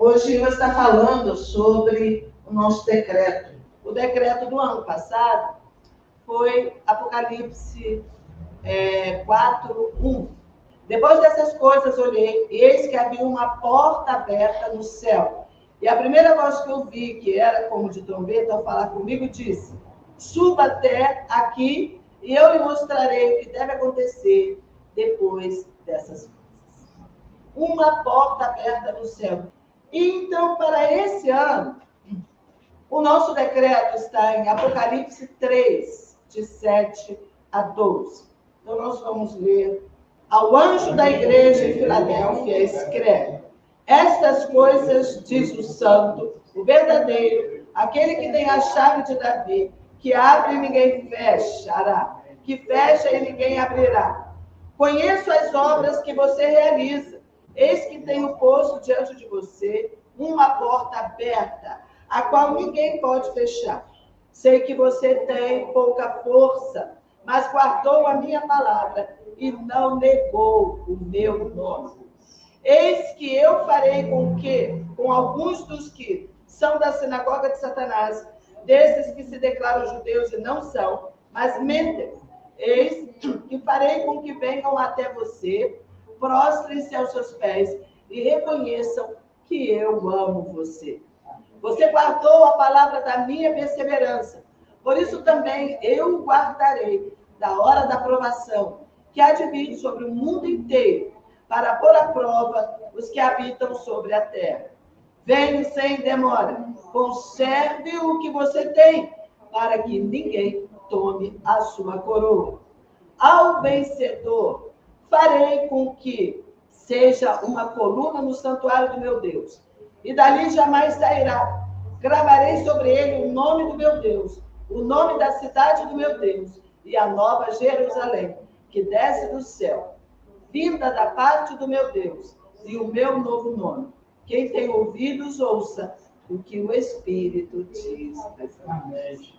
Hoje eu vou estar falando sobre o nosso decreto. O decreto do ano passado foi Apocalipse 4:1. Depois dessas coisas olhei, e eis que havia uma porta aberta no céu. E a primeira voz que eu vi, que era como de trombeta, ao falar comigo, disse: suba até aqui, e eu lhe mostrarei o que deve acontecer depois dessas coisas. Uma porta aberta no céu. E então, para esse ano, o nosso decreto está em Apocalipse 3, de 7 a 12. Então, nós vamos ler. Ao anjo da igreja em Filadélfia, escreve: estas coisas diz o santo, o verdadeiro, aquele que tem a chave de Davi, que abre e ninguém fechará, que fecha e ninguém abrirá. Conheço as obras que você realiza. Eis que tenho posto diante de você uma porta aberta, a qual ninguém pode fechar. Sei que você tem pouca força, mas guardou a minha palavra e não negou o meu nome. Eis que eu farei com alguns dos que são da sinagoga de Satanás, desses que se declaram judeus e não são, mas mentem. Eis que farei com que venham até você, prostrem-se aos seus pés e reconheçam que eu amo você. Você guardou a palavra da minha perseverança. Por isso também eu o guardarei da hora da provação, que há de vir sobre o mundo inteiro, para pôr à prova os que habitam sobre a terra. Venho sem demora, conserve o que você tem, para que ninguém tome a sua coroa. Ao vencedor, farei com que seja uma coluna no santuário do meu Deus, e dali jamais sairá. Gravarei sobre ele o nome do meu Deus, o nome da cidade do meu Deus, e a nova Jerusalém, que desce do céu, vinda da parte do meu Deus, e o meu novo nome. Quem tem ouvidos, ouça o que o Espírito diz. Amém.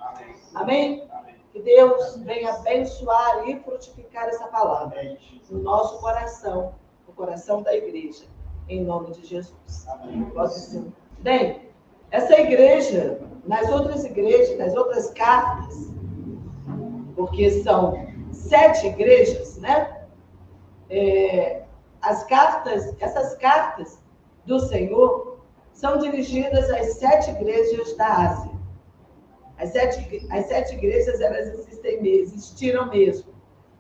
Amém? Que Deus venha abençoar e frutificar essa palavra no nosso coração, no coração da igreja, em nome de Jesus. Amém. Bem, essa igreja, nas outras igrejas, nas outras cartas, porque são 7 igrejas, né? Essas cartas do Senhor são dirigidas às 7 igrejas da Ásia. As sete igrejas, elas existiram mesmo,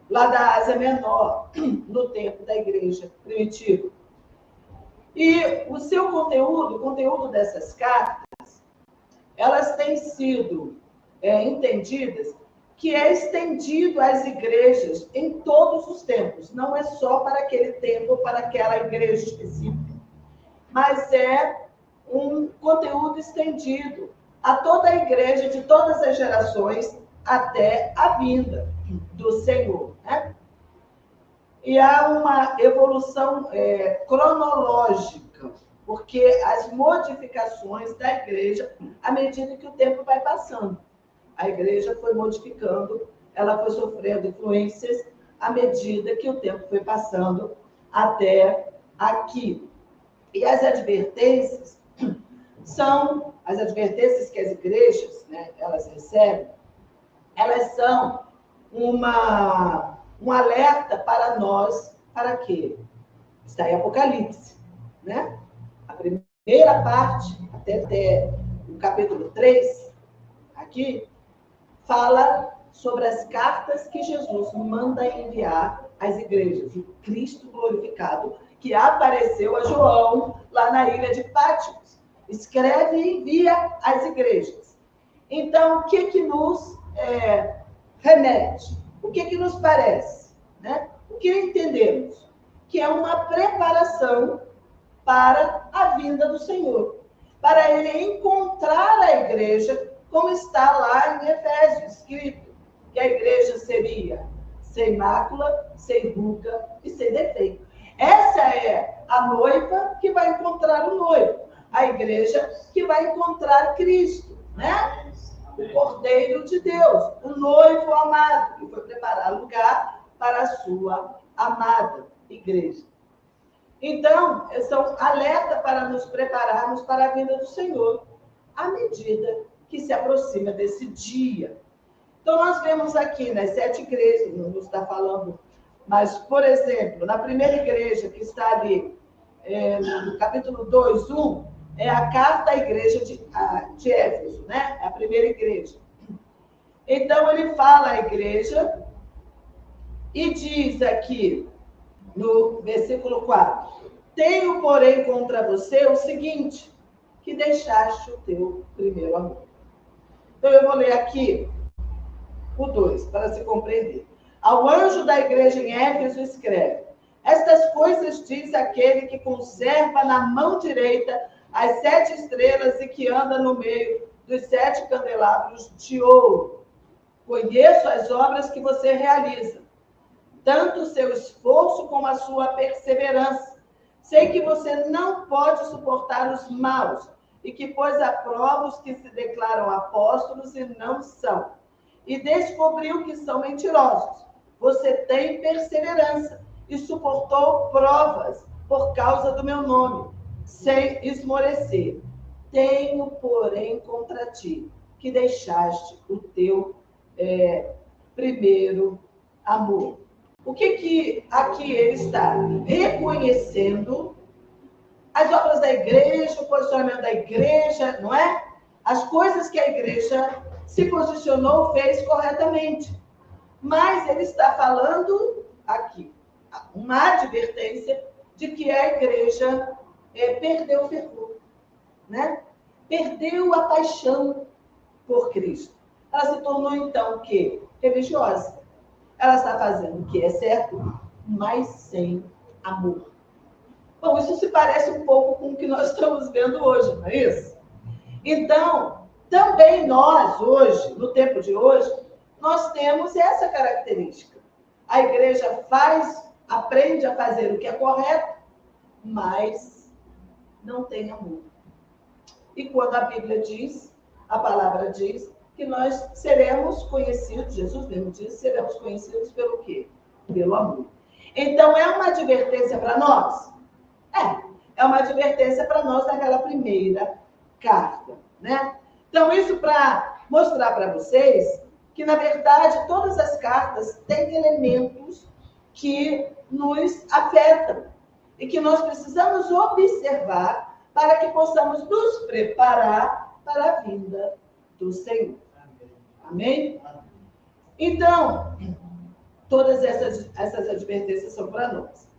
lá da Ásia Menor, no tempo da igreja primitiva. E o seu conteúdo, o conteúdo dessas cartas, elas têm sido entendidas que é estendido às igrejas em todos os tempos. Não é só para aquele tempo, para aquela igreja específica, mas é um conteúdo estendido a toda a igreja de todas as gerações até a vinda do Senhor, né? E há uma evolução cronológica, porque as modificações da igreja, à medida que o tempo vai passando, a igreja foi modificando, ela foi sofrendo influências à medida que o tempo foi passando até aqui. E as advertências que as igrejas, né, elas recebem, elas são um alerta para nós, para quê? Está em Apocalipse, né? A primeira parte, até o capítulo 3, aqui, fala sobre as cartas que Jesus manda enviar às igrejas, o Cristo glorificado, que apareceu a João lá na ilha de Patmos. Escreve e envia às igrejas. Então, o que nos remete? O que nos parece? Né? O que entendemos? Que é uma preparação para a vinda do Senhor, para ele encontrar a igreja, como está lá em Efésios, escrito, que a igreja seria sem mácula, sem ruga e sem defeito. Essa é a noiva que vai encontrar o noivo, a igreja que vai encontrar Cristo, né? O Cordeiro de Deus, o noivo amado, que foi preparar lugar para a sua amada igreja. Então, são alerta para nos prepararmos para a vinda do Senhor, à medida que se aproxima desse dia. Então, nós vemos aqui nas 7 igrejas, não está falando, mas, por exemplo, na primeira igreja que está ali, no capítulo 2, 1, é a carta à igreja de Éfeso, né? É a primeira igreja. Então, ele fala à igreja e diz aqui, no versículo 4, tenho, porém, contra você o seguinte, que deixaste o teu primeiro amor. Então, eu vou ler aqui o 2, para se compreender. Ao anjo da igreja em Éfeso escreve, estas coisas diz aquele que conserva na mão direita as 7 estrelas e que anda no meio dos 7 candelabros de ouro. Conheço as obras que você realiza, tanto o seu esforço como a sua perseverança. Sei que você não pode suportar os maus e que pôs à prova os que se declaram apóstolos e não são. E descobriu que são mentirosos. Você tem perseverança e suportou provas por causa do meu nome, sem esmorecer. Tenho, porém, contra ti, que deixaste o teu primeiro amor. O que aqui ele está reconhecendo? As obras da igreja, o posicionamento da igreja, não é? As coisas que a igreja se posicionou, fez corretamente. Mas ele está falando aqui, uma advertência de que a igreja perdeu o fervor, né? Perdeu a paixão por Cristo. Ela se tornou, então, o quê? Religiosa. Ela está fazendo o que é certo, mas sem amor. Bom, isso se parece um pouco com o que nós estamos vendo hoje, não é isso? Então, também nós, hoje, no tempo de hoje, nós temos essa característica. A igreja aprende a fazer o que é correto, mas não tem amor. E quando a Bíblia diz, a palavra diz, que nós seremos conhecidos, Jesus mesmo disse, seremos conhecidos pelo quê? Pelo amor. Então, é uma advertência para nós? É uma advertência para nós naquela primeira carta, né? Então, isso para mostrar para vocês que, na verdade, todas as cartas têm elementos que nos afetam e que nós precisamos observar para que possamos nos preparar para a vinda do Senhor. Amém? Então, todas essas advertências são para nós.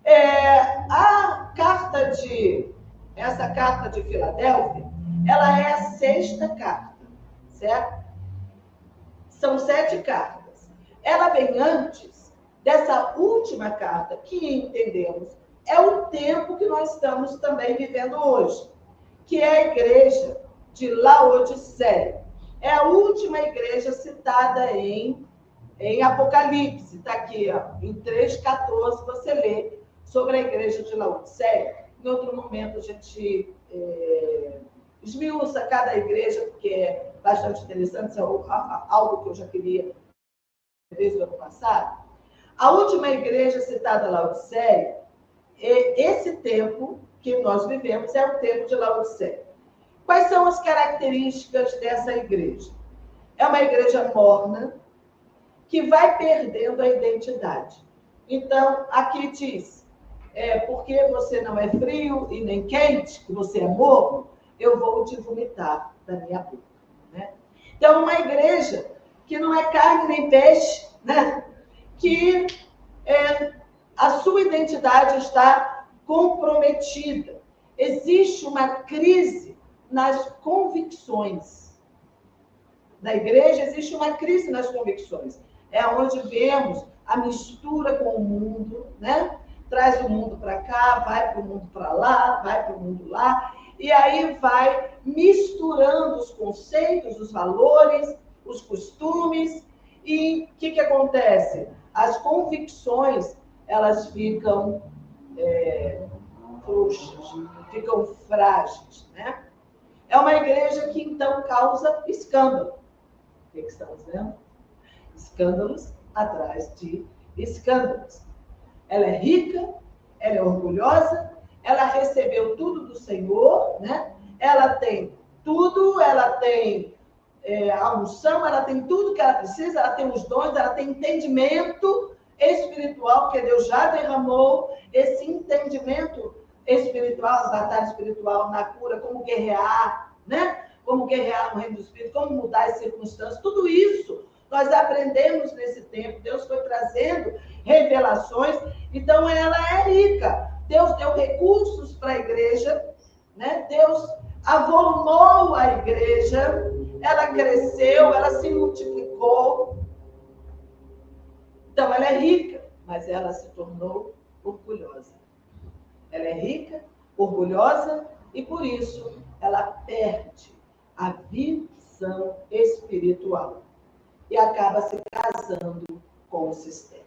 Essa carta de Filadélfia, ela é a 6ª carta, certo? São 7 cartas. Ela vem antes dessa última carta, que entendemos é o tempo que nós estamos também vivendo hoje, que é a igreja de Laodiceia. É a última igreja citada em Apocalipse. Está aqui, ó, em 3,14, você lê sobre a igreja de Laodiceia. Em outro momento, a gente esmiuça cada igreja, porque é bastante interessante, isso é algo que eu já queria desde o ano passado. A última igreja citada, Laodiceia, esse tempo que nós vivemos é o tempo de Laodiceia. Quais são as características dessa igreja? É uma igreja morna, que vai perdendo a identidade. Então, aqui diz, porque você não é frio e nem quente, que você é morno, eu vou te vomitar da minha boca. Né? Então, uma igreja que não é carne nem peixe, né? Que a sua identidade está comprometida. Existe uma crise nas convicções. Na igreja existe uma crise nas convicções. É onde vemos a mistura com o mundo, né? Traz o mundo para cá, vai para o mundo para lá, vai para o mundo lá, e aí vai misturando os conceitos, os valores, os costumes, e o que acontece? As convicções, elas ficam frouxas, ficam frágeis, né? É uma igreja que, então, causa escândalo. O que estamos vendo? Escândalos atrás de escândalos. Ela é rica ela é orgulhosa, ela recebeu tudo do Senhor, né? Ela tem tudo, ela tem a unção, ela tem tudo que ela precisa, ela tem os dons, ela tem entendimento espiritual, porque Deus já derramou esse entendimento espiritual, a batalha espiritual na cura, como guerrear, né? Como guerrear no reino do Espírito, como mudar as circunstâncias, tudo isso nós aprendemos nesse tempo. Deus foi trazendo revelações, então ela é rica. Deus deu recursos para a igreja, né? Deus avolumou a igreja, ela cresceu, ela se multiplicou. Então, ela é rica, mas ela se tornou orgulhosa. Ela é rica, orgulhosa, e por isso ela perde a visão espiritual e acaba se casando com o sistema.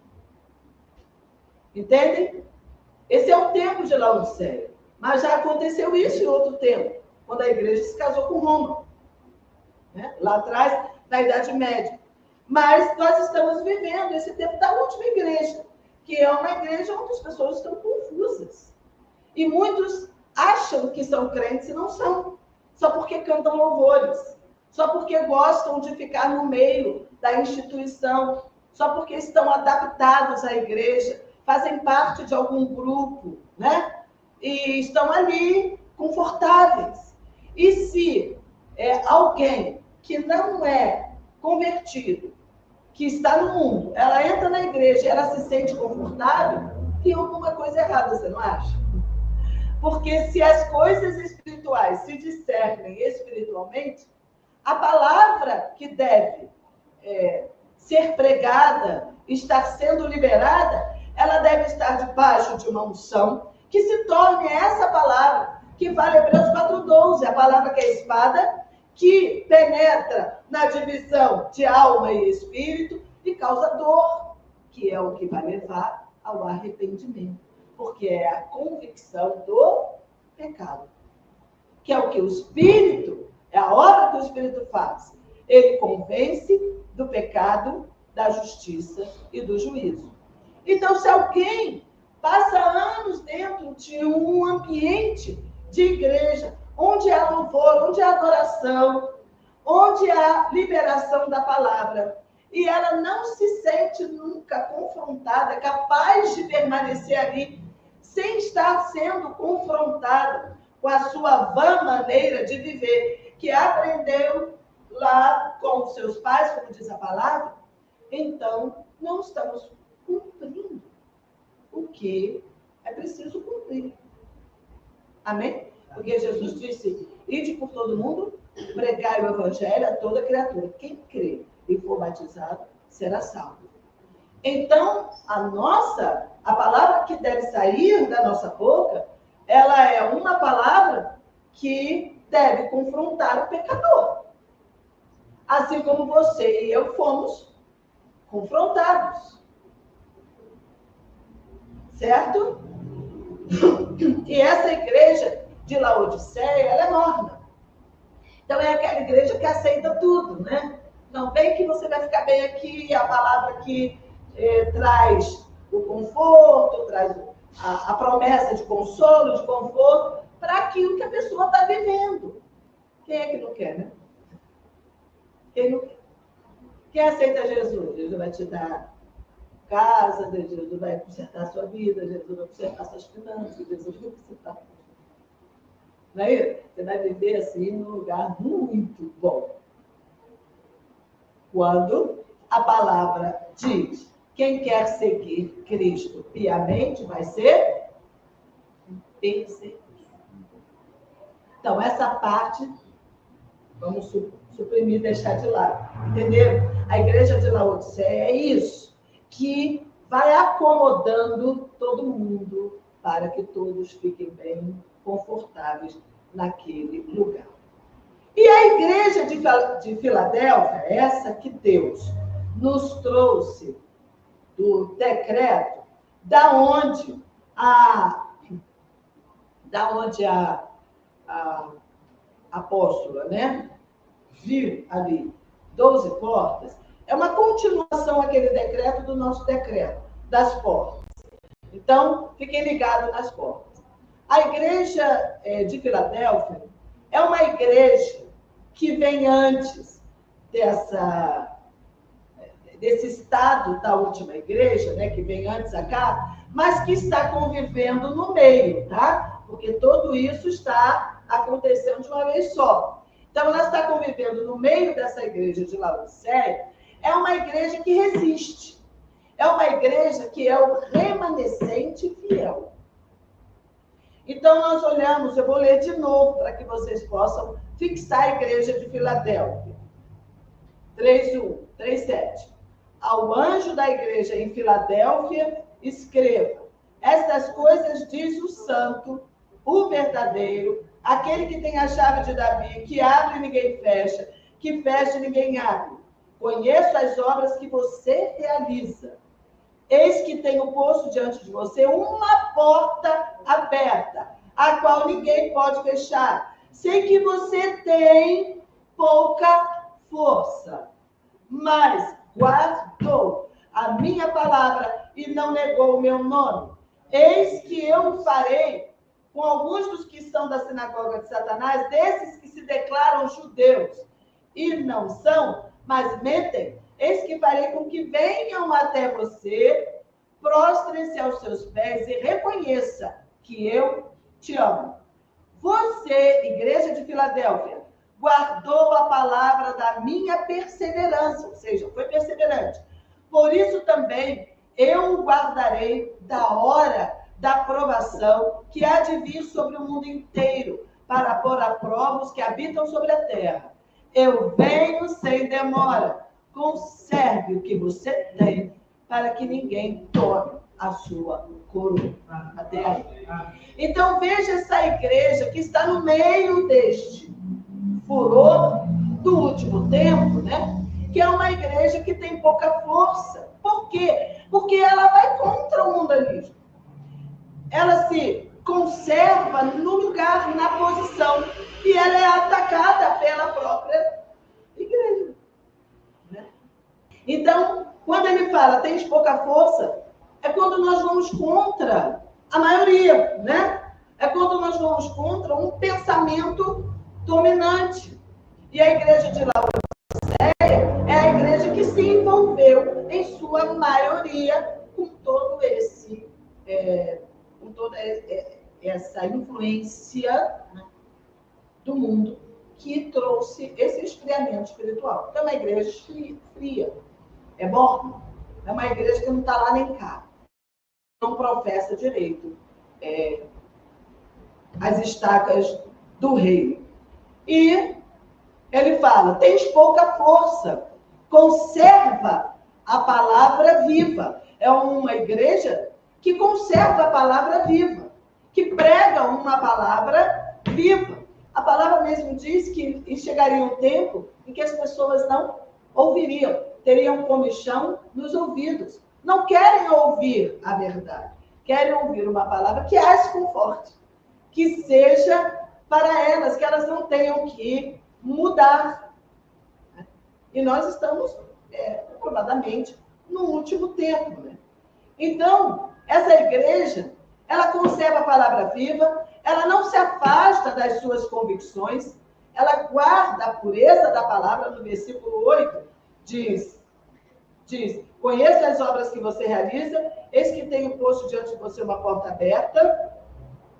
Entendem? Esse é o tempo de Laodiceia. Mas já aconteceu isso em outro tempo, quando a igreja se casou com Roma. Né? Lá atrás, na Idade Média. Mas nós estamos vivendo esse tempo da última igreja, que é uma igreja onde as pessoas estão confusas. E muitos acham que são crentes e não são. Só porque cantam louvores. Só porque gostam de ficar no meio da instituição. Só porque estão adaptados à igreja. Fazem parte de algum grupo, né? E estão ali confortáveis. E se alguém que não é convertido, que está no mundo, ela entra na igreja e ela se sente confortável, tem alguma coisa errada, você não acha? Porque se as coisas espirituais se discernem espiritualmente, a palavra que deve ser pregada, estar sendo liberada, ela deve estar debaixo de uma unção que se torne essa palavra, que vale Hebreus 4:12, a palavra que é espada, que penetra na divisão de alma e espírito e causa dor, que é o que vai levar ao arrependimento, porque é a convicção do pecado, que é o que o Espírito, é a obra que o Espírito faz. Ele convence do pecado, da justiça e do juízo. Então, se alguém passa anos dentro de um ambiente de igreja, onde há louvor, onde há adoração, onde há liberação da palavra, e ela não se sente nunca confrontada, capaz de permanecer ali, sem estar sendo confrontada com a sua vã maneira de viver, que aprendeu lá com os seus pais, como diz a palavra, então não estamos cumprindo o que é preciso cumprir. Amém? Porque Jesus disse, ide por todo mundo, pregai o evangelho a toda criatura. Quem crê e for batizado será salvo. Então, a palavra que deve sair da nossa boca, ela é uma palavra que deve confrontar o pecador. Assim como você e eu fomos confrontados. Certo? E essa igreja de Laodiceia, ela é morna. Então, é aquela igreja que aceita tudo, né? Não vem que você vai ficar bem aqui, a palavra que traz o conforto, traz a promessa de consolo, de conforto, para aquilo que a pessoa está vivendo. Quem é que não quer, né? Quem não quer? Quem aceita Jesus? Jesus vai te dar casa, Jesus vai consertar a sua vida, Jesus vai consertar suas finanças, Jesus vai consertar. Não é isso? Você vai viver assim num lugar muito bom. Quando a palavra diz, quem quer seguir Cristo piamente vai ser perseguido. Então, essa parte, vamos suprimir, deixar de lado. Entenderam? A igreja de Laodiceia é isso, que vai acomodando todo mundo para que todos fiquem bem confortáveis naquele lugar. E a igreja de Filadélfia, essa que Deus nos trouxe do decreto, da onde a apóstola, né, viu ali 12 portas, é uma continuação aquele decreto do nosso decreto das portas. Então, fiquem ligados nas portas. A igreja de Filadélfia é uma igreja que vem antes desse estado da última igreja, né, que vem antes cá, mas que está convivendo no meio, tá? Porque tudo isso está acontecendo de uma vez só. Então, ela está convivendo no meio dessa igreja de Laodiceia. É uma igreja que resiste. É uma igreja que é o remanescente fiel. Então, nós olhamos, eu vou ler de novo para que vocês possam fixar a igreja de Filadélfia. 3:7. Ao anjo da igreja em Filadélfia, escreva: estas coisas diz o santo, o verdadeiro, aquele que tem a chave de Davi, que abre e ninguém fecha, que fecha e ninguém abre. Conheço as obras que você realiza. Eis que tenho posto diante de você uma porta aberta, a qual ninguém pode fechar. Sei que você tem pouca força, mas guardou a minha palavra e não negou o meu nome. Eis que eu farei com alguns dos que são da sinagoga de Satanás, desses que se declaram judeus e não são, mas mentem. Eis que farei com que venham até você, prostrem-se aos seus pés e reconheça que eu te amo. Você, igreja de Filadélfia, guardou a palavra da minha perseverança, ou seja, foi perseverante. Por isso também eu o guardarei da hora da provação que há de vir sobre o mundo inteiro, para pôr a prova os que habitam sobre a terra. Eu venho sem demora. Conserve o que você tem, para que ninguém tome a sua coroa. Até aí. Então, veja essa igreja que está no meio deste furor do último tempo, né? Que é uma igreja que tem pouca força. Por quê? Porque ela vai contra o mundanismo. Ela se conserva no lugar, na posição, e ela é atacada pela própria igreja. Né? Então, quando ele fala, tens pouca força, é quando nós vamos contra a maioria, né? É quando nós vamos contra um pensamento dominante. E a igreja de Laodiceia é a igreja que se envolveu, em sua maioria, com todo esse... com toda essa influência, né, do mundo que trouxe esse esfriamento espiritual. Então, é uma igreja fria, é morna, é uma igreja que não está lá nem cá, não professa direito as estacas do reino. E ele fala, tens pouca força, conserva a palavra viva. É uma igreja que conserva a palavra viva, que prega uma palavra viva. A palavra mesmo diz que chegaria um tempo em que as pessoas não ouviriam, teriam comichão nos ouvidos. Não querem ouvir a verdade, querem ouvir uma palavra que as conforte, que seja para elas, que elas não tenham que mudar. E nós estamos, comprovadamente, no último tempo, né? Então, essa igreja, ela conserva a palavra viva, ela não se afasta das suas convicções, ela guarda a pureza da palavra. No versículo 8, diz, conheça as obras que você realiza, eis que tenho posto diante de você uma porta aberta,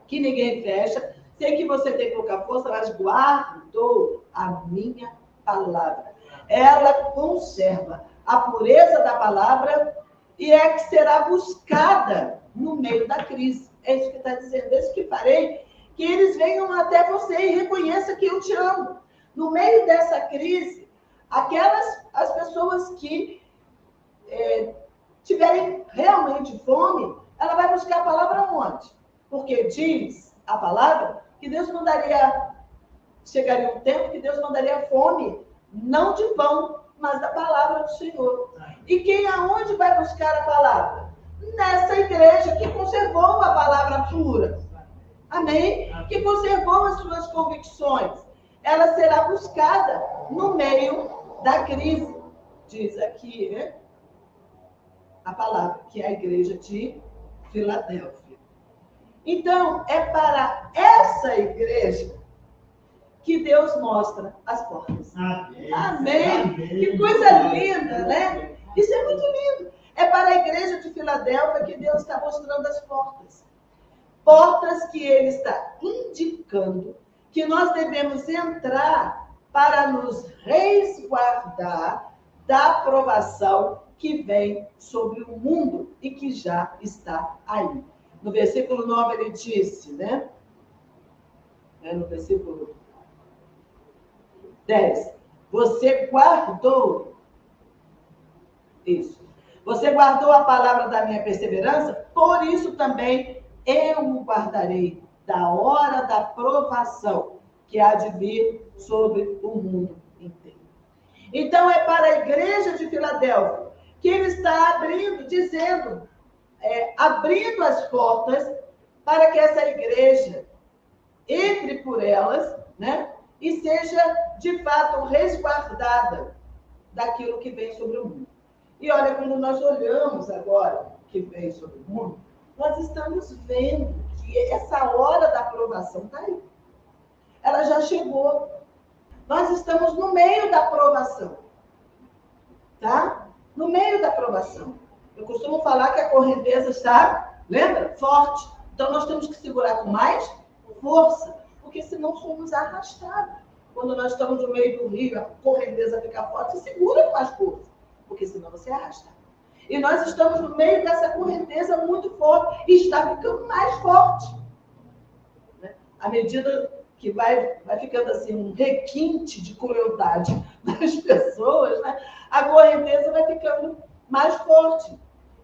que ninguém fecha, sei que você tem pouca força, mas guardou a minha palavra. Ela conserva a pureza da palavra e é que será buscada no meio da crise. É isso que está dizendo. É isso que farei, que eles venham até você e reconheçam que eu te amo. No meio dessa crise, as pessoas que tiverem realmente fome, ela vai buscar a palavra onde? Porque diz a palavra que Deus chegaria um tempo que Deus mandaria fome, não de pão, mas da palavra do Senhor. E quem aonde vai buscar a palavra? Nessa igreja que conservou a palavra pura. Amém? Que conservou as suas convicções. Ela será buscada no meio da crise. Diz aqui, né? A palavra, que é a igreja de Filadélfia. Então, é para essa igreja que Deus mostra as portas. Amém. Amém. Amém. Que coisa linda, né? Isso é muito lindo. É para a igreja de Filadélfia que Deus está mostrando as portas. Portas que Ele está indicando que nós devemos entrar para nos resguardar da aprovação que vem sobre o mundo e que já está aí. No versículo 9 ele disse, né? No versículo 10. Você guardou isso. Você guardou a palavra da minha perseverança, por isso também eu o guardarei da hora da provação que há de vir sobre o mundo inteiro. Então é para a igreja de Filadélfia que ele está abrindo, dizendo, abrindo as portas para que essa igreja entre por elas, né? E seja, de fato, resguardada daquilo que vem sobre o mundo. E olha, quando nós olhamos agora o que vem sobre o mundo, nós estamos vendo que essa hora da aprovação está aí. Ela já chegou. Nós estamos no meio da aprovação. Tá? No meio da aprovação. Eu costumo falar que a correnteza está, lembra? Forte. Então nós temos que segurar com mais força, porque senão somos arrastados. Quando nós estamos no meio do rio, a correnteza fica forte, você segura com mais força, porque senão você é arrastado. E nós estamos no meio dessa correnteza muito forte e está ficando mais forte. Né? À medida que vai ficando assim um requinte de crueldade das pessoas, né? A correnteza vai ficando mais forte.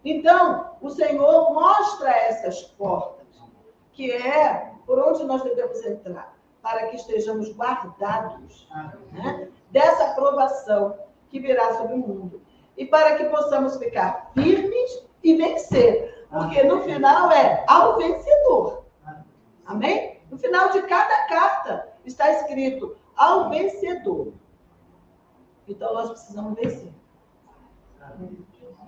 Então, o Senhor mostra essas portas, que é por onde nós devemos entrar, para que estejamos guardados, né, dessa aprovação que virá sobre o mundo. E para que possamos ficar firmes e vencer. Porque no final é ao vencedor. Amém? No final de cada carta está escrito ao vencedor. Então nós precisamos vencer.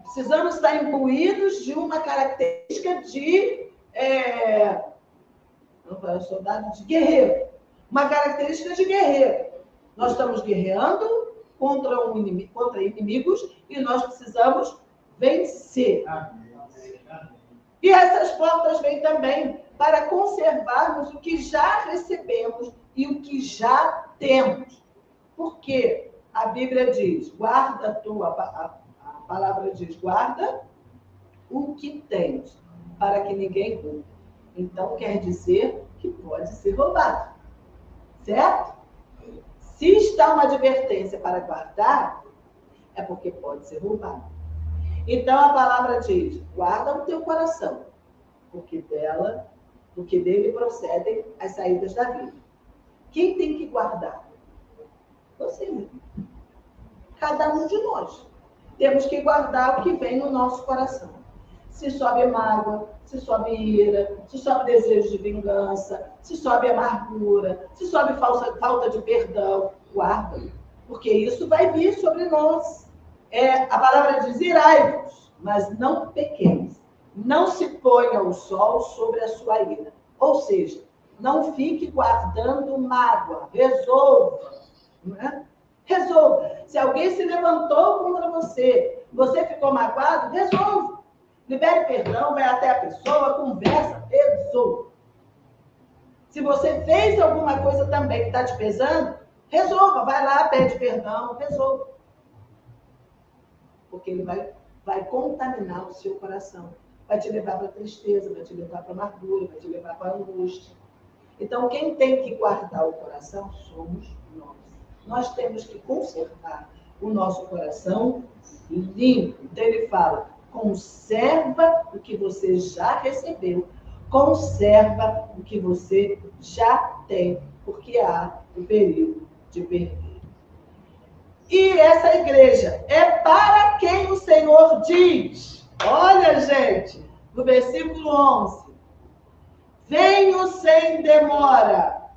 Precisamos estar imbuídos de uma característica de soldado de guerreiro. Uma característica de guerreiro. Nós estamos guerreando contra inimigos e nós precisamos vencer. E essas portas vêm também para conservarmos o que já recebemos e o que já temos. Porque a Bíblia diz, guarda a palavra diz, guarda o que tens, para que ninguém roube. Então quer dizer que pode ser roubado. Certo? Se está uma advertência para guardar, é porque pode ser roubado. Então a palavra diz, guarda o teu coração, porque dele procedem as saídas da vida. Quem tem que guardar? Você mesmo. Cada um de nós. Temos que guardar o que vem no nosso coração. Se sobe mágoa, se sobe ira, se sobe desejo de vingança, se sobe amargura, se sobe falta de perdão, guarda. Porque isso vai vir sobre nós. A palavra diz, irai-vos, mas não pequeis. Não se ponha o sol sobre a sua ira. Ou seja, não fique guardando mágoa. Resolva. Né? Resolva. Se alguém se levantou contra você, você ficou magoado, resolva. Libere perdão, vai até a pessoa, conversa, resolva. Se você fez alguma coisa também que está te pesando, resolva. Vai lá, pede perdão, resolva. Porque ele vai contaminar o seu coração. Vai te levar para a tristeza, vai te levar para a amargura, vai te levar para a angústia. Então, quem tem que guardar o coração somos nós. Nós temos que conservar o nosso coração limpo. Então, ele fala, conserva o que você já recebeu, conserva o que você já tem, porque há o perigo de perder. E essa igreja é para quem o Senhor diz, olha gente, no versículo 11, venho sem demora,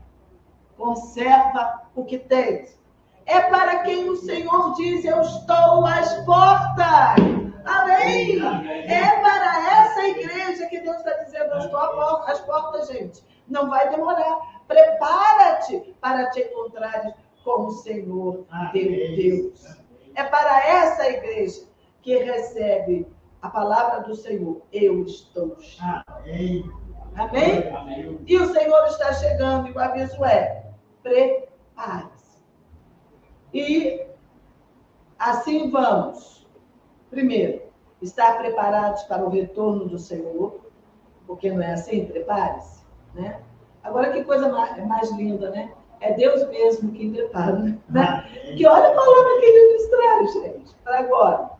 conserva o que tens. É para quem o Senhor diz, eu estou às portas. Amém? É para essa essa igreja que Deus está dizendo, eu estou às portas, gente. Não vai demorar. Prepara-te para te encontrares com o Senhor, teu Deus. É para essa igreja que recebe a palavra do Senhor. Eu estou cheio. Amém? Amém? E o Senhor está chegando, e o aviso é: prepare-se. E assim vamos. Primeiro, estar preparados para o retorno do Senhor, porque não é assim? Prepare-se, né? Agora, que coisa mais linda, né? É Deus mesmo quem prepara, né? Que olha a palavra que Ele nos traz, gente, para agora.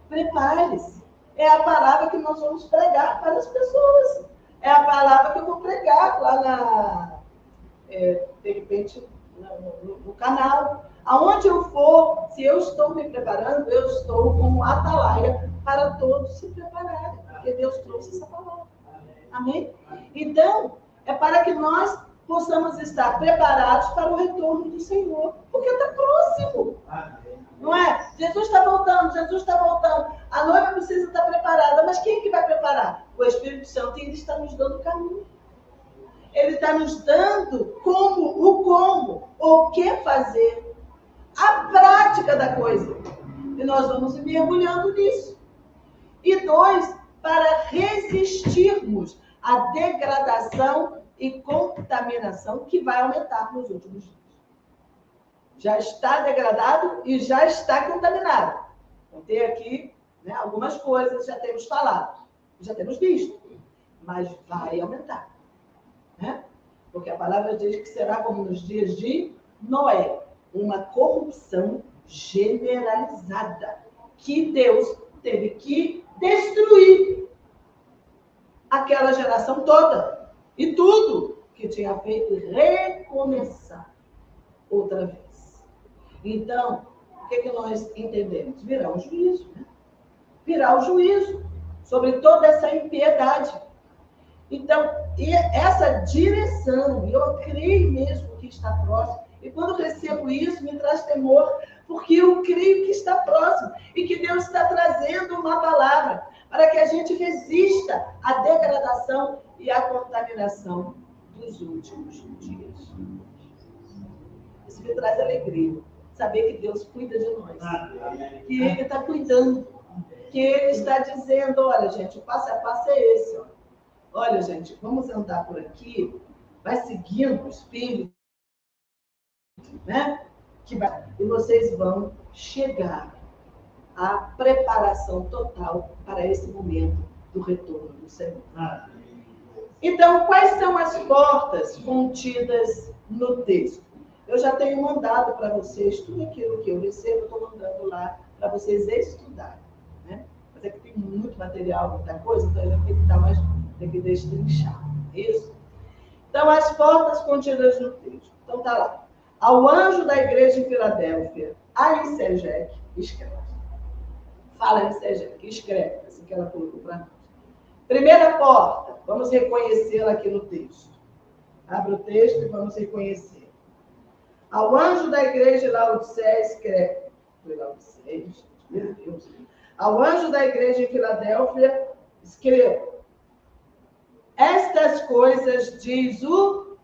Prepare-se. É a palavra que nós vamos pregar para as pessoas. É a palavra que eu vou pregar lá de repente, no canal. Aonde eu for, se eu estou me preparando, eu estou como atalaia para todos se prepararem, porque Deus trouxe essa palavra. Amém? Então, é para que nós possamos estar preparados para o retorno do Senhor, porque está próximo. Não é? Jesus está voltando, Jesus está voltando. A noiva precisa estar preparada, mas quem é que vai preparar? O Espírito Santo, e Ele está nos dando o caminho. Ele está nos dando como, o que fazer, a prática da coisa. E nós vamos mergulhando nisso. E 2, para resistirmos à degradação e contaminação que vai aumentar nos últimos dias. Já está degradado e já está contaminado. Contei aqui, né, algumas coisas, já temos falado, já temos visto, mas vai aumentar. Né? Porque a palavra diz que será como nos dias de Noé, uma corrupção generalizada, que Deus teve que destruir aquela geração toda e tudo que tinha feito recomeçar outra vez. Então, o que nós entendemos? Virá o juízo, né? Virá o juízo sobre toda essa impiedade. Então, e essa direção, eu creio mesmo que está próximo, e quando recebo isso, me traz temor, porque eu creio que está próximo, e que Deus está trazendo uma palavra para que a gente resista à degradação e à contaminação dos últimos dias. Isso me traz alegria, saber que Deus cuida de nós, que Ele está cuidando, que Ele está dizendo, olha, gente, o passo a passo é esse, ó. Olha, gente, vamos andar por aqui, vai seguindo o Espírito, né? E vocês vão chegar à preparação total para esse momento do retorno do Senhor. Então, quais são as portas contidas no texto? Eu já tenho mandado para vocês tudo aquilo que eu recebo, estou mandando lá para vocês estudarem, né? Mas é que tem muito material, muita coisa, então eu tenho que dar mais, tem que destrinchar. Isso? Então, as portas contidas no texto. Então, tá lá. Ao anjo da igreja em Filadélfia, a Licegec, escreve. Fala Licegec, escreve, assim que ela colocou para nós. Primeira porta, vamos reconhecê-la aqui no texto. Abre o texto e vamos reconhecer. Ao anjo da igreja em Laodiceia, escreve. Foi Laodiceia, meu Deus. Ao anjo da igreja em Filadélfia, escreva. Estas coisas diz o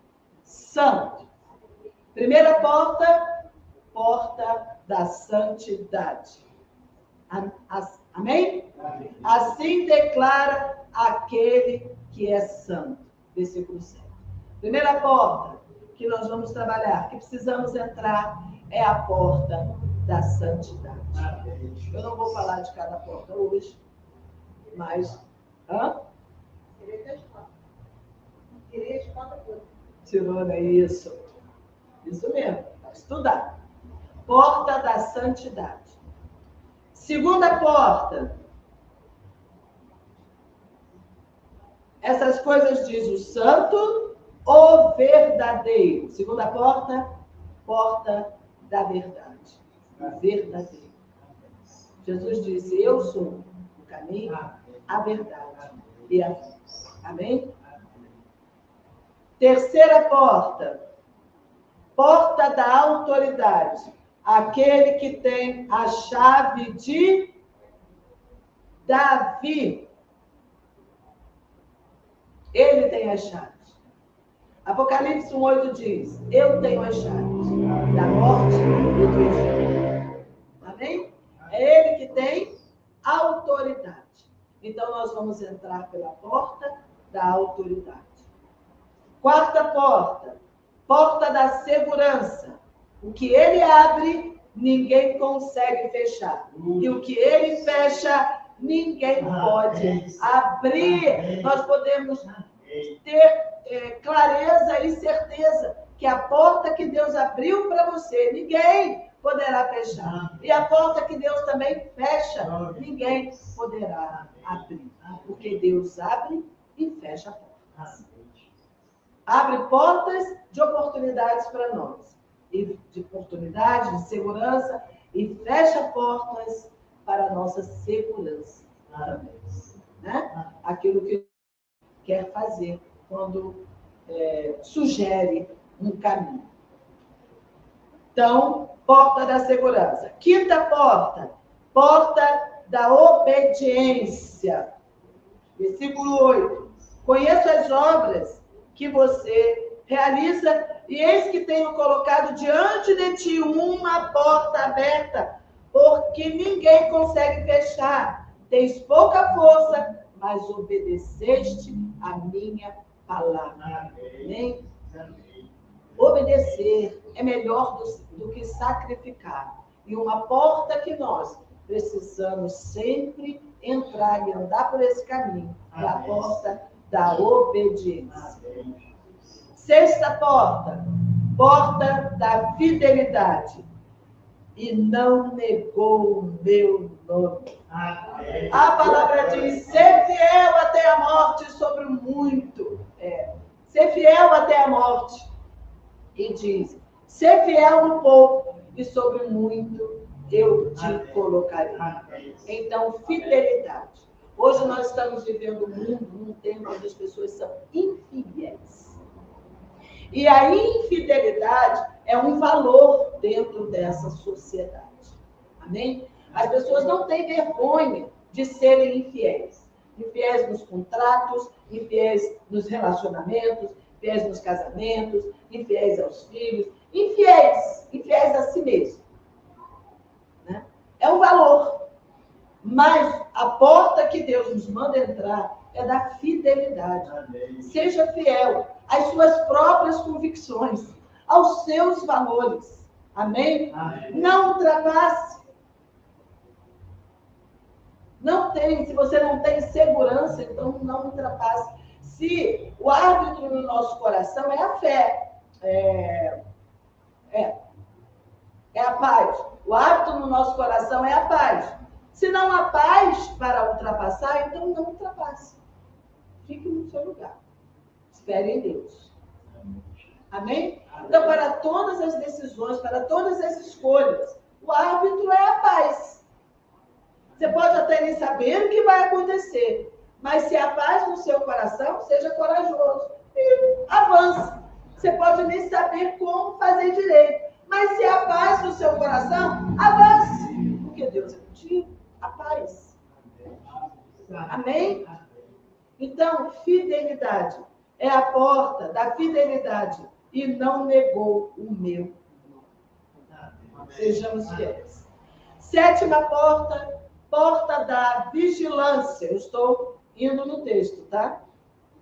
Santo. Primeira porta, porta da santidade. Amém? Amém? Assim declara aquele que é santo. Versículo 7. Primeira porta que nós vamos trabalhar, que precisamos entrar, é a porta da santidade. Eu não vou falar de cada porta hoje, mas... Tirona, isso. Isso mesmo, vai estudar. Porta da santidade. Segunda porta. Essas coisas diz o santo, o verdadeiro. Segunda porta, porta da verdade. O verdadeiro. Jesus disse, eu sou o caminho, a verdade e a vida. Amém? Terceira porta. Porta da autoridade. Aquele que tem a chave de Davi. Ele tem as chaves. Apocalipse 1:8 diz: eu tenho as chaves da morte e do inferno. Amém? É Ele que tem autoridade. Então, nós vamos entrar pela porta da autoridade. Quarta porta, porta da segurança. O que Ele abre, ninguém consegue fechar. E o que Ele fecha, ninguém pode abrir. Nós podemos ter clareza e certeza que a porta que Deus abriu para você, ninguém poderá fechar. E a porta que Deus também fecha, ninguém poderá abrir. Porque Deus abre e fecha portas. Abre portas de oportunidades para nós. E de oportunidade, de segurança. E fecha portas para a nossa segurança também. Né? Aquilo que quer fazer quando sugere um caminho. Então, porta da segurança. Quinta porta, porta da obediência. Versículo 8. Conheço as obras que você realiza e eis que tenho colocado diante de ti uma porta aberta, porque ninguém consegue fechar. Tens pouca força, mas obedeceste a minha palavra. Amém? Obedecer é melhor do que sacrificar. E uma porta que nós precisamos sempre entrar e andar por esse caminho é a porta da obediência. Sexta porta, porta da fidelidade. E não negou o meu nome. A palavra diz: ser fiel até a morte sobre o muito. Ser fiel até a morte. E diz: ser fiel no pouco e sobre o muito eu te colocarei. Então, fidelidade. Hoje nós estamos vivendo num tempo onde as pessoas são infiéis. E a infidelidade é um valor dentro dessa sociedade. Amém? As pessoas não têm vergonha de serem infiéis. Infiéis nos contratos, infiéis nos relacionamentos, infiéis nos casamentos, infiéis aos filhos, infiéis a si mesmo. Né? É um valor. Mas a porta que Deus nos manda entrar é da fidelidade. Amém. Seja fiel às suas próprias convicções, aos seus valores. Amém? Amém. Não ultrapasse. Não tem, se você não tem segurança, então não ultrapasse. Se o árbitro no nosso coração é a fé, é a paz. O árbitro no nosso coração é a paz. Se não há paz para ultrapassar, então não ultrapasse. Fique no seu lugar. Espere em Deus. Amém? Então, para todas as decisões, para todas as escolhas, o árbitro é a paz. Você pode até nem saber o que vai acontecer, mas se há paz no seu coração, seja corajoso e avance. Você pode nem saber como fazer direito, mas se há paz no seu coração, avance. Porque Deus é contigo. A paz. Amém? Então, fidelidade é a porta da fidelidade e não negou o meu nome. Sejamos fiéis. Sétima porta, porta da vigilância. Eu estou indo no texto, tá?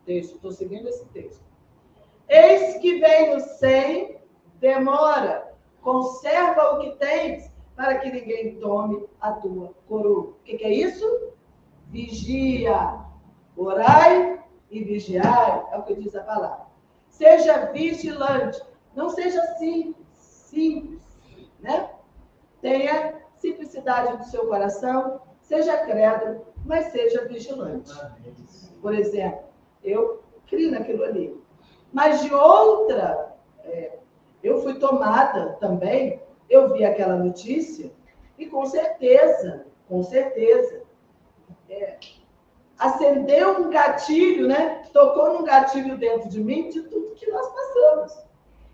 Estou seguindo esse texto. Eis que venho sem demora, conserva o que tens, para que ninguém tome a tua coroa. O que é isso? Vigia. Orai e vigiai, é o que diz a palavra. Seja vigilante. Não seja simples, né? Tenha simplicidade no seu coração, seja crédulo, mas seja vigilante. Por exemplo, eu criei naquilo ali. Mas de outra, eu fui tomada também. Eu vi aquela notícia e com certeza, acendeu um gatilho, né? Tocou num gatilho dentro de mim de tudo que nós passamos.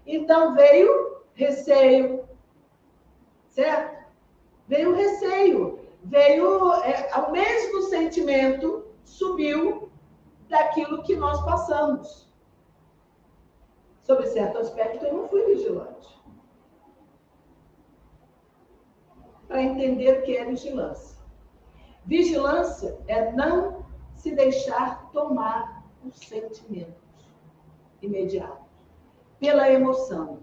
Então veio receio, certo? Veio receio, veio o mesmo sentimento, subiu daquilo que nós passamos. Sobre certo aspecto, eu não fui vigilante. Para entender o que é vigilância. Vigilância é não se deixar tomar os sentimentos imediatos, pela emoção,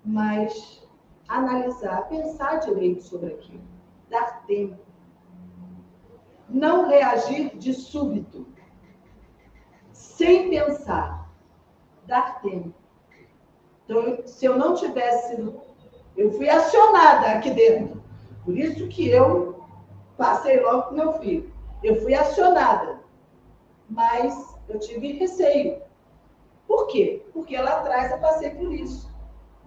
mas analisar, pensar direito sobre aquilo, dar tempo. Não reagir de súbito, sem pensar, dar tempo. Então, se eu não tivesse sido... Eu fui acionada aqui dentro. Por isso que eu passei logo com meu filho. Eu fui acionada. Mas eu tive receio. Por quê? Porque lá atrás eu passei por isso.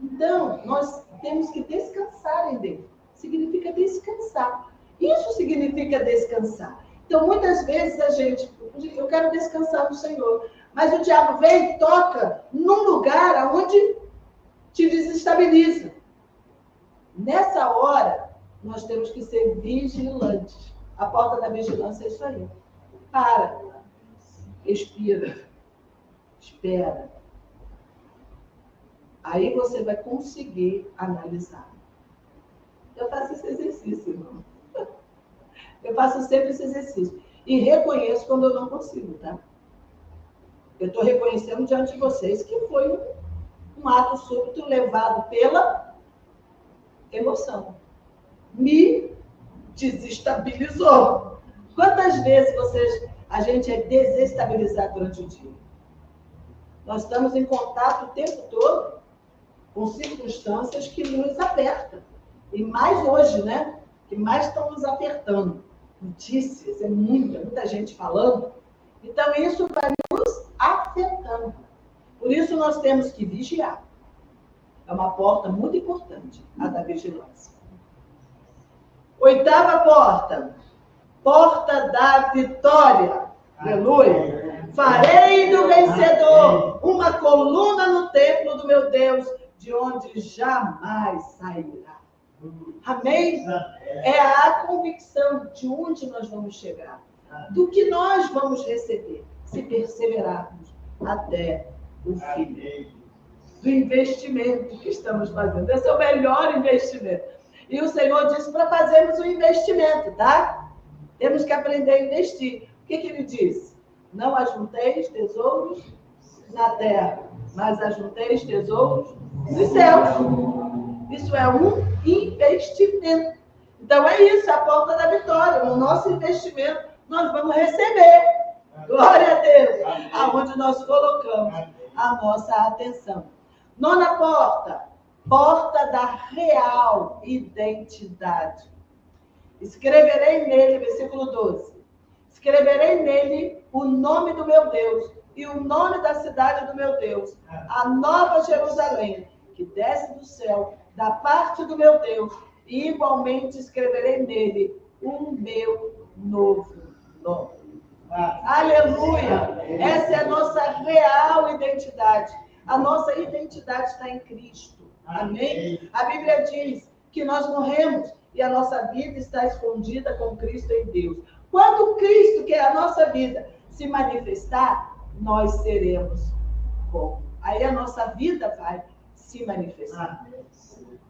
Então, nós temos que descansar em Deus. Significa descansar. Isso significa descansar. Então, muitas vezes a gente... Eu quero descansar no Senhor. Mas o diabo vem e toca num lugar onde te desestabiliza. Nessa hora, nós temos que ser vigilantes. A porta da vigilância é isso aí. Para. Respira. Espera. Aí você vai conseguir analisar. Eu faço esse exercício, irmão. Eu faço sempre esse exercício. E reconheço quando eu não consigo, tá? Eu estou reconhecendo diante de vocês que foi um ato súbito levado pela emoção. Me desestabilizou. Quantas vezes a gente é desestabilizado durante o dia? Nós estamos em contato o tempo todo com circunstâncias que nos apertam. E mais hoje, né? Que mais estão nos apertando. Notícias, é muita gente falando. Então, isso vai nos afetando. Por isso, nós temos que vigiar. É uma porta muito importante, a da vigilância. 8ª porta. Porta da vitória. Aleluia. Farei do vencedor uma coluna no templo do meu Deus, de onde jamais sairá. Amém? É a convicção de onde nós vamos chegar, do que nós vamos receber, se perseverarmos até o fim. Do investimento que estamos fazendo. Esse é o melhor investimento. E o Senhor disse para fazermos um investimento, tá? Temos que aprender a investir. O que ele disse? Não ajunteis tesouros na terra, mas ajunteis tesouros nos céus. Isso é um investimento. Então é isso, a porta da vitória. No nosso investimento, nós vamos receber. Glória a Deus. Aonde nós colocamos a nossa atenção. 9ª porta. Porta da real identidade. Escreverei nele, versículo 12. Escreverei nele o nome do meu Deus e o nome da cidade do meu Deus, a nova Jerusalém, que desce do céu, da parte do meu Deus, e igualmente escreverei nele o meu novo nome. Aleluia! Essa é a nossa real identidade. A nossa identidade está em Cristo. Amém? A Bíblia diz que nós morremos e a nossa vida está escondida com Cristo em Deus. Quando Cristo, que é a nossa vida, se manifestar, nós seremos como. Aí a nossa vida vai se manifestar.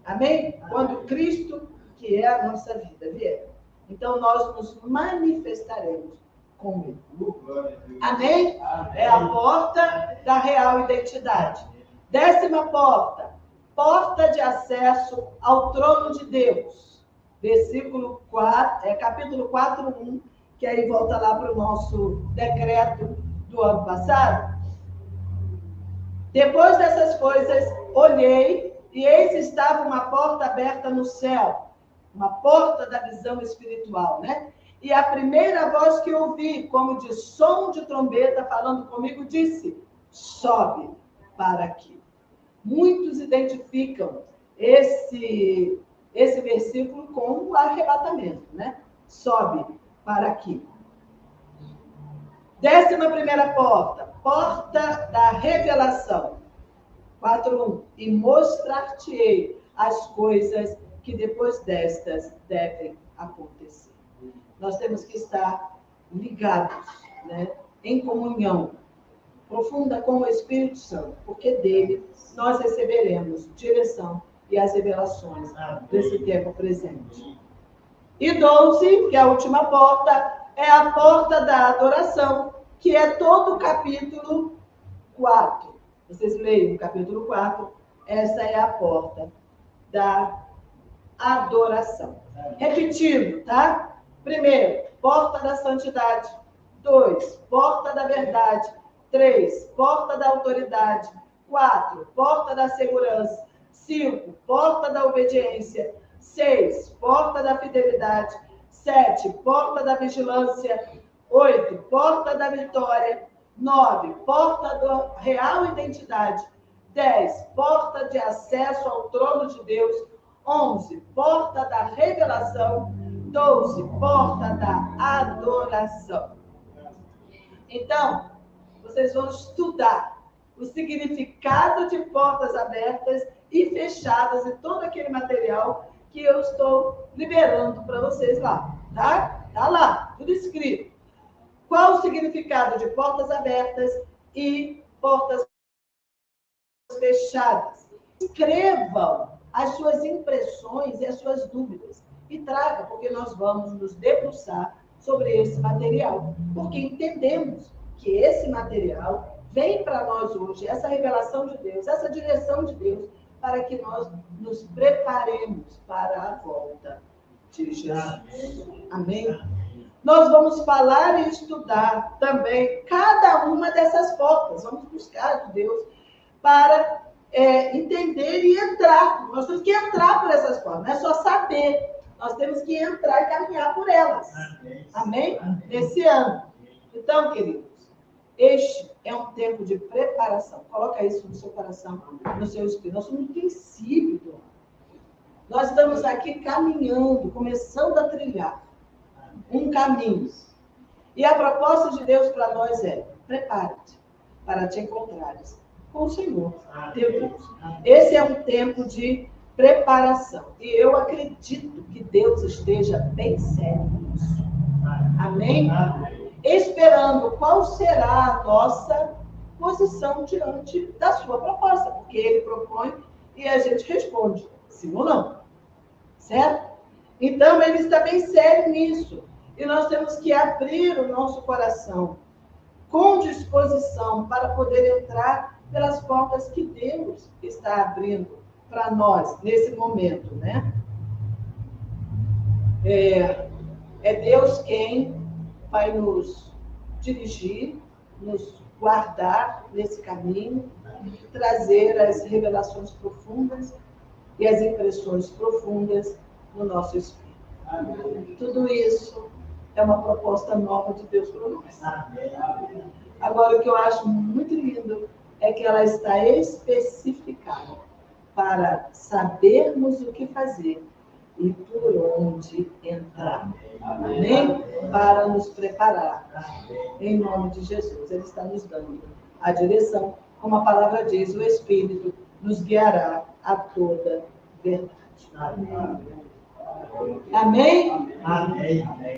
Amém? Quando Cristo, que é a nossa vida, vier. Então nós nos manifestaremos com Ele. Amém? É a porta da real identidade. 10ª porta. Porta de acesso ao trono de Deus. Versículo 4, capítulo 4:1, que aí volta lá para o nosso decreto do ano passado. Depois dessas coisas, olhei, e eis estava uma porta aberta no céu. Uma porta da visão espiritual, né? E a primeira voz que ouvi, como de som de trombeta falando comigo, disse: sobe para aqui. Muitos identificam esse versículo com o arrebatamento, né? Sobe para aqui. 11ª porta, porta da revelação. 4:1. E mostrar-te-ei as coisas que depois destas devem acontecer. Nós temos que estar ligados, né? em comunhão profunda com o Espírito Santo, porque dele nós receberemos direção e as revelações desse tempo presente. E 12, que é a última porta, é a porta da adoração, que é todo o capítulo 4. Vocês leiam o capítulo 4, essa é a porta da adoração. Repetindo, tá? Primeiro, porta da santidade. 2, porta da verdade. 3, porta da autoridade. 4, porta da segurança. 5, porta da obediência. 6, porta da fidelidade. 7, porta da vigilância. 8, porta da vitória. 9, porta da real identidade. 10, porta de acesso ao trono de Deus. 11, porta da revelação. 12, porta da adoração. Então, vocês vão estudar o significado de portas abertas e fechadas e todo aquele material que eu estou liberando para vocês lá, tá? Tá lá, tudo escrito. Qual o significado de portas abertas e portas fechadas? Escrevam as suas impressões e as suas dúvidas e traga, porque nós vamos nos debruçar sobre esse material, porque entendemos que esse material vem para nós hoje, essa revelação de Deus, essa direção de Deus, para que nós nos preparemos para a volta de Jesus. Amém? Nós vamos falar e estudar também cada uma dessas portas. Vamos buscar de Deus para entender e entrar. Nós temos que entrar por essas portas, não é só saber. Nós temos que entrar e caminhar por elas. Amém? Nesse ano. Então, queridos, este é um tempo de preparação. Coloca isso no seu coração, no seu espírito. Nós somos no princípio do ano. Nós estamos aqui caminhando, começando a trilhar um caminho. E a proposta de Deus para nós é: prepare-te para te encontrares com o Senhor, teu Deus. Esse é um tempo de preparação. E eu acredito que Deus esteja bem sério nisso. Amém? Esperando qual será a nossa posição diante da sua proposta. Porque ele propõe e a gente responde, sim ou não. Certo? Então, ele está bem sério nisso. E nós temos que abrir o nosso coração com disposição para poder entrar pelas portas que Deus está abrindo para nós nesse momento, né? É Deus quem vai nos dirigir, nos guardar nesse caminho, trazer as revelações profundas e as impressões profundas no nosso espírito. Tudo isso é uma proposta nova de Deus para nós. Agora, o que eu acho muito lindo é que ela está especificada para sabermos o que fazer e por onde entrar. Amém? Para nos preparar. Em nome de Jesus. Ele está nos dando a direção. Como a palavra diz, o Espírito nos guiará a toda verdade. Amém? Amém.